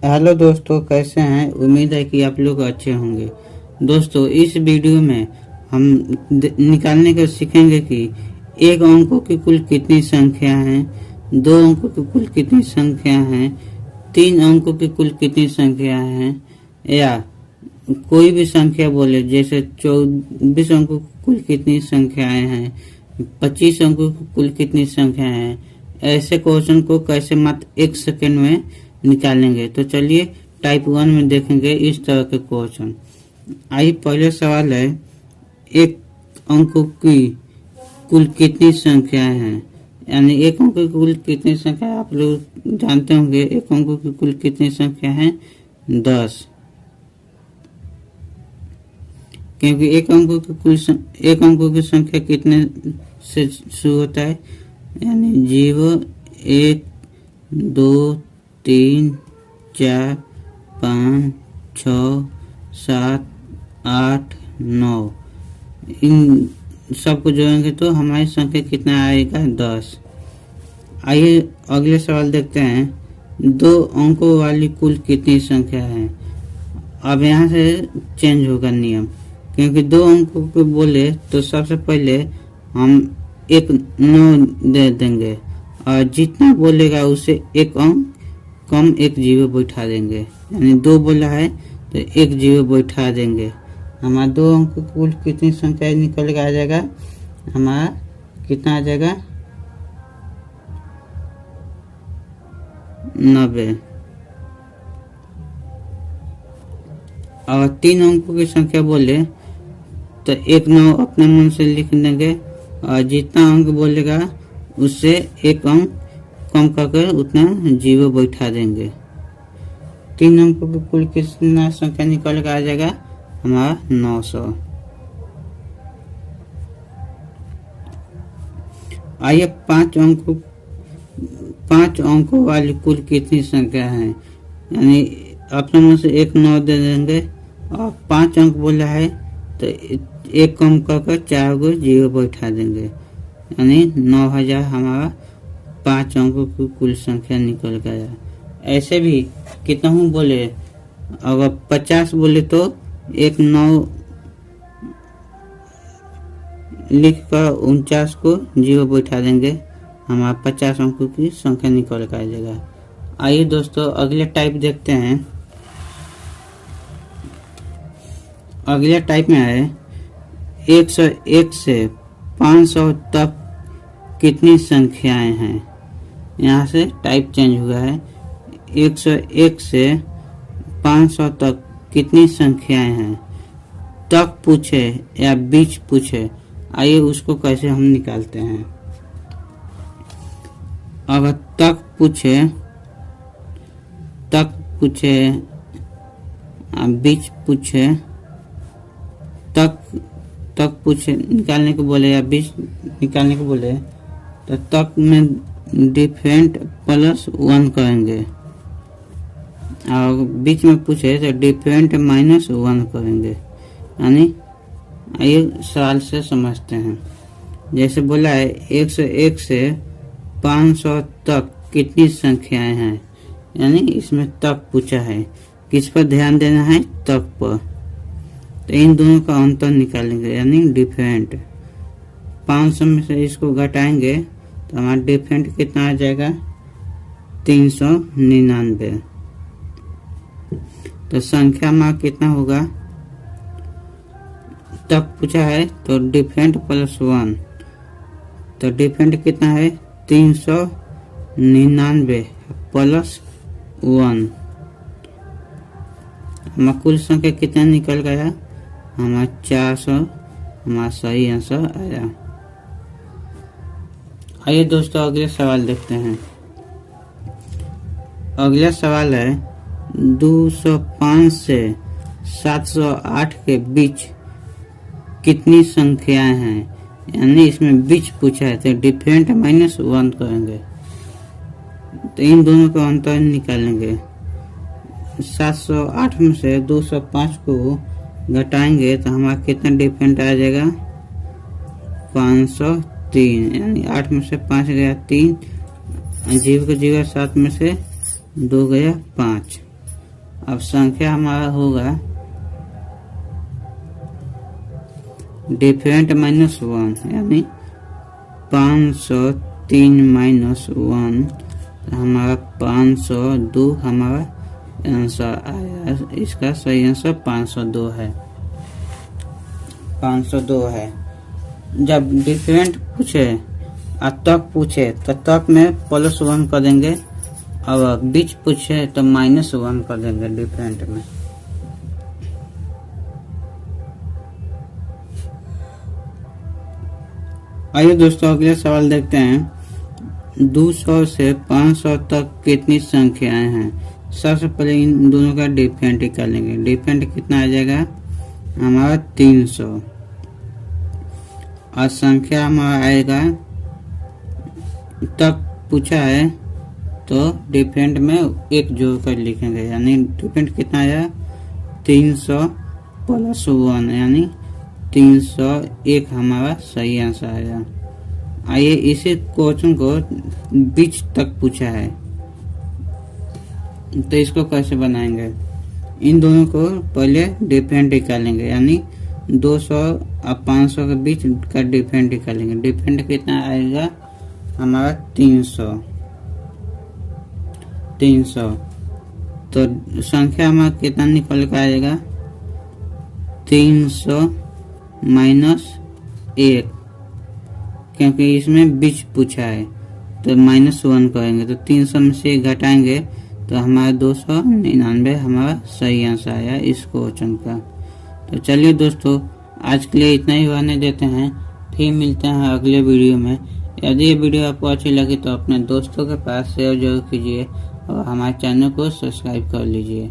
Hello दोस्तों, कैसे हैं। उम्मीद है कि आप लोग अच्छे होंगे। दोस्तों, इस वीडियो में हम निकालने का सीखेंगे कि एक अंकों की कुल कितनी संख्या हैं, दो अंकों की कुल कितनी संख्या हैं, तीन अंकों की कुल कितनी संख्या हैं, या कोई भी संख्या बोले, जैसे 24 अंकों की कुल कितनी संख्याएं हैं, 25 अंकों की कुल कितनी संख्याएं हैं। ऐसे क्वेश्चन को कैसे मात्र 1 सेकंड में निकालेंगे। तो चलिए टाइप 1 में देखेंगे इस तरह के क्वेश्चन। आइए, पहले सवाल है, एक अंकों की कुल कितनी संख्याएं हैं। यानी एक अंक की कुल कितनी संख्या, आप लोग जानते होंगे एक अंकों की कुल कितनी संख्या है, 10। क्योंकि एक अंकों की संख्या कितने से शुरू होता है, यानी 0, 1, 2, 3, 4, 5, 6, 7, 8, 9। इन सबको जोड़ेंगे तो हमारी संख्या कितना आएगा, 10। आइए अगले सवाल देखते हैं, दो अंकों वाली कुल कितनी संख्या है। अब यहाँ से चेंज होगा नियम, क्योंकि दो अंकों को बोले तो सबसे पहले हम एक 9 दे देंगे और जितना बोलेगा उसे एक अंक कम एक 0 बैठा देंगे। यानी 2 बोला है तो एक 0 बैठा देंगे। हमारा दो अंक की कुल कितनी संख्या निकल के आ जाएगा, हमारा कितना आ जाएगा, 90। और तीन अंकों की संख्या बोले तो एक 9 अपने मन से लिख देंगे और जितना अंक बोलेगा उससे एक अंक कम करके उतना 0 बैठा देंगे। तीन अंकों की कुल कितना संख्या निकल कर आ जाएगा, हमारा 900। आइए पांच अंकों वाली कुल कितनी संख्या है। यानी अपने मन से एक 9 दे देंगे और 5 अंक बोला है तो एक कम करके 4 को 0 बैठा देंगे। यानी 9000 हमारा 5 अंकों की कुल संख्या निकल गया। ऐसे भी कितना हूँ बोले, अगर 50 बोले तो एक 9 लिख कर 49 को 0 बैठा देंगे, हमारा 50 अंकों की संख्या निकल कर आ जाएगा। आइए दोस्तों अगले टाइप देखते हैं। अगले टाइप में है, 101 से 500 तक कितनी संख्याएं हैं। यहाँ से टाइप चेंज हुआ है, 101 से 500 तक कितनी संख्याएं हैं। तक पूछे या बीच पूछे, आइए उसको कैसे हम निकालते हैं। अगर तक पूछे बीच पूछे, तक पूछे निकालने को बोले या बीच निकालने को बोले तो तक में डिफरेंट +1 करेंगे और बीच में पूछे तो डिफरेंट -1 करेंगे। यानी आइए सवाल से समझते हैं। जैसे बोला है 101 से 500 तक कितनी संख्याएं हैं, यानी इसमें तक पूछा है, किस पर ध्यान देना है, तक पर। तो इन दोनों का अंतर निकालेंगे, यानी डिफरेंट। 500 में से इसको घटाएंगे तो हमारा डिफरेंट कितना आ जाएगा, 399। तो संख्या हमारा कितना होगा, तक पूछा है तो डिफरेंट +1, तो डिफरेंट कितना है, 399 +1। हमारा कुल संख्या कितना निकल गया, हमारा 400, हमारा सही आंसर आया। आइए दोस्तों अगले सवाल देखते हैं। अगला सवाल है, 205 से 708 के बीच कितनी संख्याएं हैं। यानी इसमें बीच पूछा है तो डिफरेंट -1 करेंगे। तो इन दोनों का अंतर निकालेंगे। 708 में से 205 को घटाएंगे तो हमारा कितना डिफरेंट आ जाएगा, 503। यानी 8 में से 5 गया 3, 0 को 0, 7 में से 2 गया 5। अब संख्या हमारा होगा डिफरेंट -1 यानी 503 -1 हमारा 502 हमारा आंसर आया। इसका सही आंसर 502 है, 502 है। जब डिफरेंट पूछे और तक पूछे तो तक में +1 कर देंगे, और बीच पूछे तो -1 कर देंगे डिफरेंट में। आइए दोस्तों अगले सवाल देखते हैं। 200 से 500 तक कितनी संख्याएं हैं? सबसे पहले इन दोनों का डिफरेंट निकालेंगे। डिफरेंट कितना आ जाएगा हमारा 300, और संख्या हमारा आएगा तक पूछा है तो डिफरेंट में एक जोड़ कर लिखेंगे, यानी डिफरेंट कितना आया 300 +1 यानी 301 हमारा सही आंसर आएगा। आइए इसी क्वेश्चन को बीच तक पूछा है तो इसको कैसे बनाएंगे। इन दोनों को पहले डिफरेंट निकालेंगे, यानी 200 और 500 के बीच का डिफरेंट निकालेंगे। डिफरेंट कितना आएगा हमारा 300। तो संख्या हमारा कितना निकल कर आएगा 300 -1, क्योंकि इसमें बीच पूछा है तो -1 करेंगे, तो 300 में से घटाएंगे तो हमारा 299 हमारा सही आंसर आया इस क्वेश्चन का। तो चलिए दोस्तों आज के लिए इतना ही रहने देते हैं, फिर मिलते हैं अगले वीडियो में। यदि ये वीडियो आपको अच्छी लगी तो अपने दोस्तों के पास शेयर जरूर कीजिए और हमारे चैनल को सब्सक्राइब कर लीजिए।